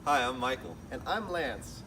Hi, I'm Michael. And I'm Lance.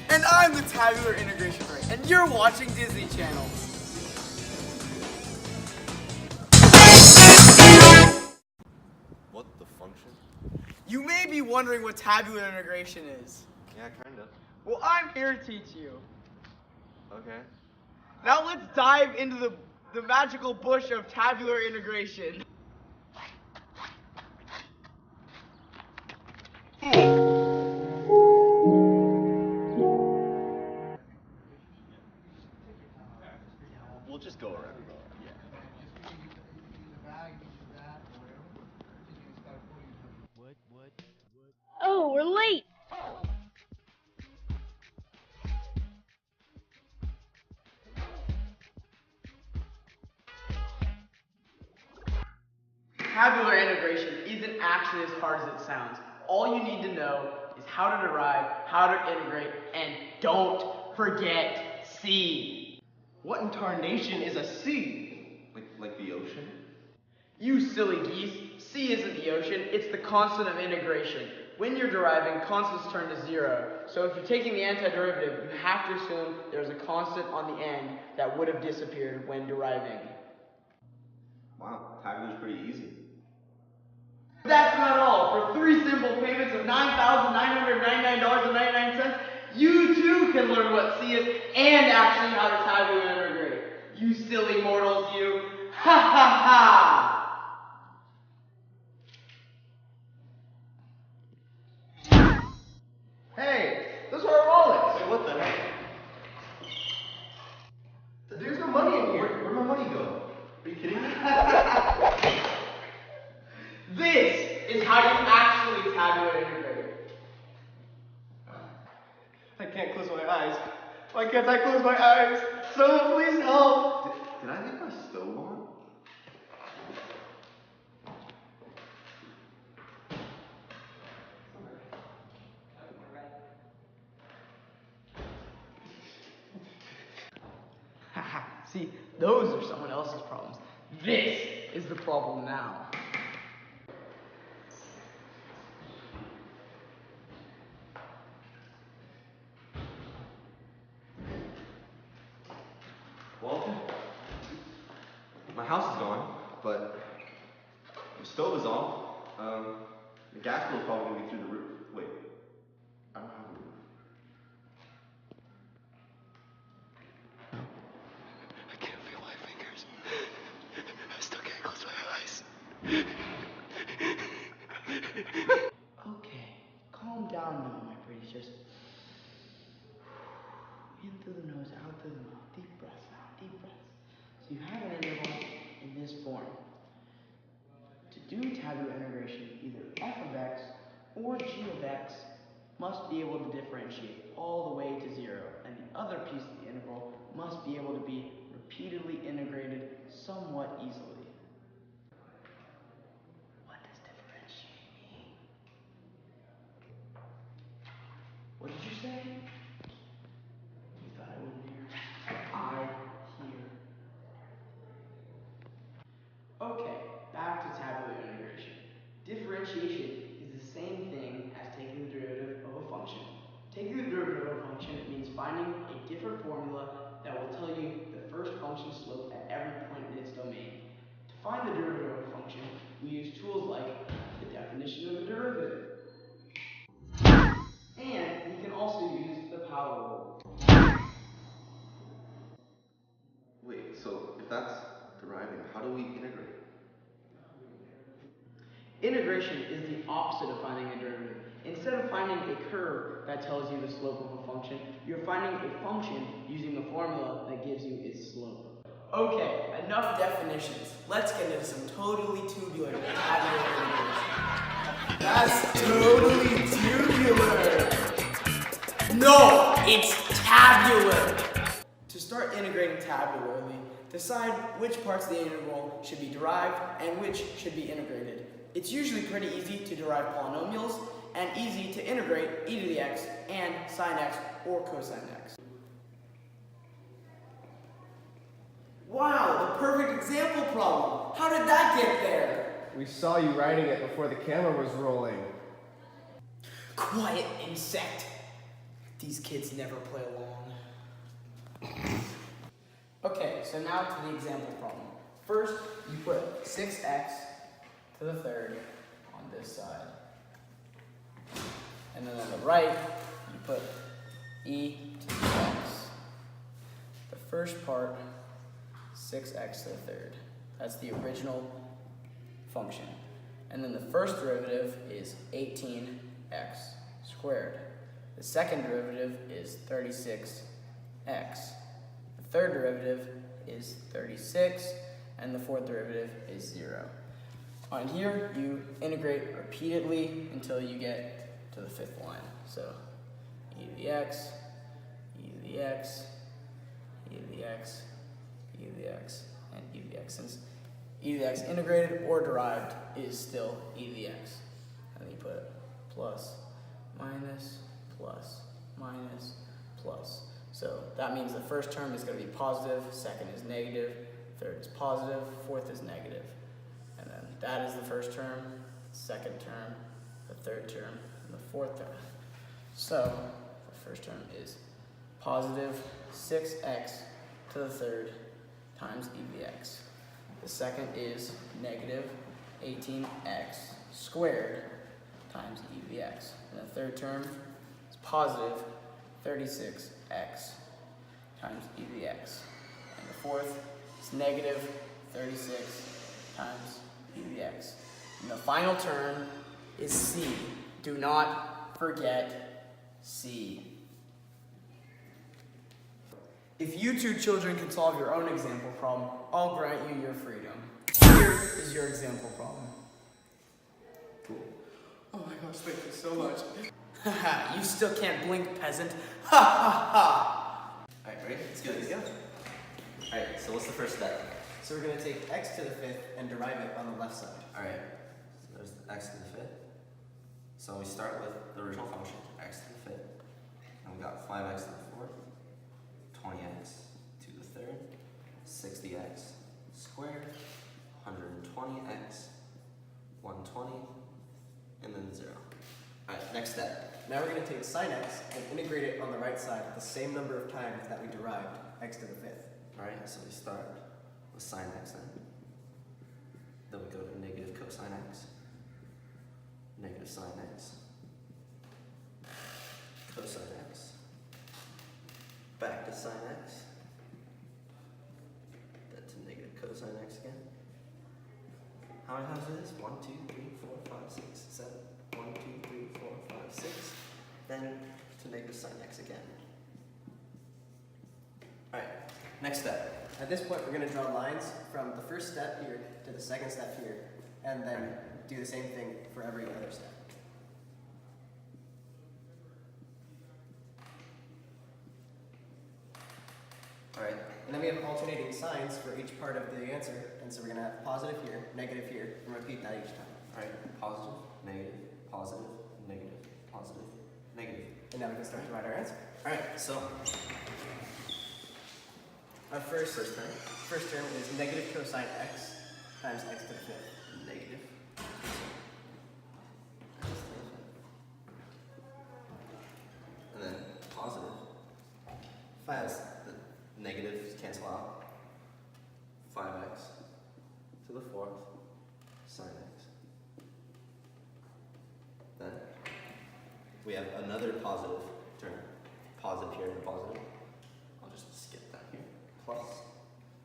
And I'm the Tabular Integration Ray, and you're watching Disney Channel. What the function? You may be wondering what tabular integration is. Yeah, kinda. Well, I'm here to teach you. Okay. Now let's dive into the magical bush of tabular integration. We'll just go around. Oh, we're late! Tabular integration isn't actually as hard as it sounds. All you need to know is how to derive, how to integrate, and don't forget C. What in tarnation is a C? Like the ocean? You silly geese, C isn't the ocean, it's the constant of integration. When you're deriving, constants turn to zero. So if you're taking the antiderivative, you have to assume there's a constant on the end that would have disappeared when deriving. Wow, tabular's pretty easy. That's not all. For 3 simple payments of $9,999.99, you too can learn what C is and actually how to tabular integrate. You silly mortals, you. Ha ha ha! Hey, those are our wallets. Hey, what the heck? There's no money in here. Where'd my money go? Are you kidding me? This is how you actually tabular integrate. I can't close my eyes. Why can't I close my eyes? Someone please help. Did I leave my stove on? Haha, see, those are someone else's problems. This is the problem now. Well, my house is gone, but the stove is on. The gas bill's probably gonna be through the roof. Wait, I don't have a roof. I can't feel my fingers. I still can't close my eyes. Okay, calm down now, my pretty. Just in through the nose, out through the mouth. Deep breaths now, deep breaths. So you have an interval in this form. To do tabular integration, either f of x or g of x must be able to differentiate all the way to 0, and the other piece of the integral must be able to be repeatedly integrated somewhat easily. What does differentiate mean? What did you say? You thought I wouldn't hear? I hear. Okay, back to tabular integration. Differentiation is the same thing as taking the derivative of a function. Taking the derivative of a function means finding a different formula that will tell you the first function slope at every point in its domain. To find the derivative of a function, we use tools like the definition of a derivative. And we can also use the power rule. Wait, so if that's deriving, how do we integrate? Integration is the opposite of finding a derivative. Instead of finding a curve that tells you the slope of a function, you're finding a function using the formula that gives you its slope. Okay, enough definitions. Let's get into some totally tubular tabular integration. That's totally tubular. No, it's tabular. To start integrating tabularly, decide which parts of the integral should be derived and which should be integrated. It's usually pretty easy to derive polynomials and easy to integrate e to the x and sine x or cosine x. Wow, the perfect example problem. How did that get there? We saw you writing it before the camera was rolling. Quiet, insect. These kids never play along. Okay, so now to the example problem. First, you put 6x to the third on this side. And then on the right, you put e to the x. The first part, 6x to the third. That's the original function. And then the first derivative is 18x squared. The second derivative is 36x. The third derivative is 36, and the fourth derivative is 0. On here, you integrate repeatedly until you get to the fifth line. So e to the x, e to the x, e to the x, e to the x, and e to the x. Since e to the x integrated or derived is still e to the x. And then you put plus, minus, plus, minus, plus. So that means the first term is going to be positive, second is negative, third is positive, fourth is negative. And then that is the first term, second term, the third term, and the fourth term. So the first term is positive 6x to the third times e to the x. The second is negative 18x squared times e to the x. And the third term is positive 36x times e to the x. And the fourth is negative 36 times e to the x. And the final term is c. Do not forget c. If you two children can solve your own example problem, I'll grant you your freedom. Here is your example problem. Cool. Oh my gosh, thank you so much. Haha, you still can't blink, peasant. Ha ha ha! Alright, ready? Let's go. Alright, so what's the first step? So we're going to take x to the fifth and derive it on the left side. Alright, so there's x to the fifth. So we start with the original function, x to the fifth. And we got 5x to the fourth, 20x to the third, 60x squared, 120x, 120, and then 0. Alright, next step. Now we're going to take sine x and integrate it on the right side the same number of times that we derived x to the fifth. Alright, so we start with sine x then. Then we go to negative cosine x, negative sine x, cosine x, back to sine x, then to negative cosine x again. How many times is this? 1, 2, 3, 4, 5, 6, 7. 1, 2, 3, 4, 5, 6. Then to negative sine x again. Alright, next step. At this point, we're going to draw lines from the first step here to the second step here, and then do the same thing for every other step. Alright, And then we have alternating signs for each part of the answer, and so we're going to have positive here, negative here, and repeat that each time. alright, positive, negative, positive, negative, positive, negative. And now we can start to write our answer. Alright, so Our first first term, is negative cosine x times x to the fifth. negative. And then positive. As the negatives cancel out. 5x to the fourth, sine x. Then we have another positive term. Positive here and a positive. I'll just skip that here. Plus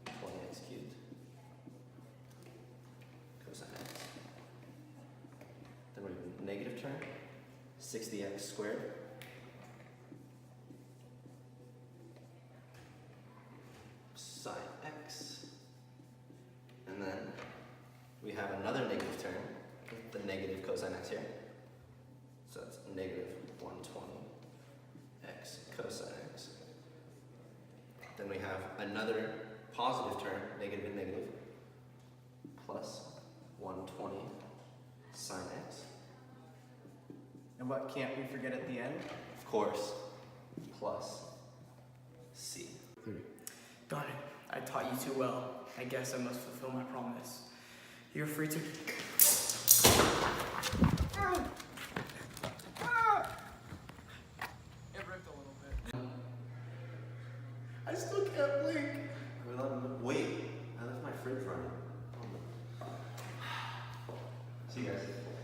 20x cubed cosine x. Then we have a negative term, 60x squared. Sine x. And then we have another negative term with the negative cosine x here. So that's negative 120x cosine x. Then we have another positive term, negative and negative, plus 120 sine x. And what can't we forget at the end? Of course, plus c. Darn it, I taught you too well. I guess I must fulfill my promise. You're free to... can't blink. Wait, I left my fridge running. See you guys.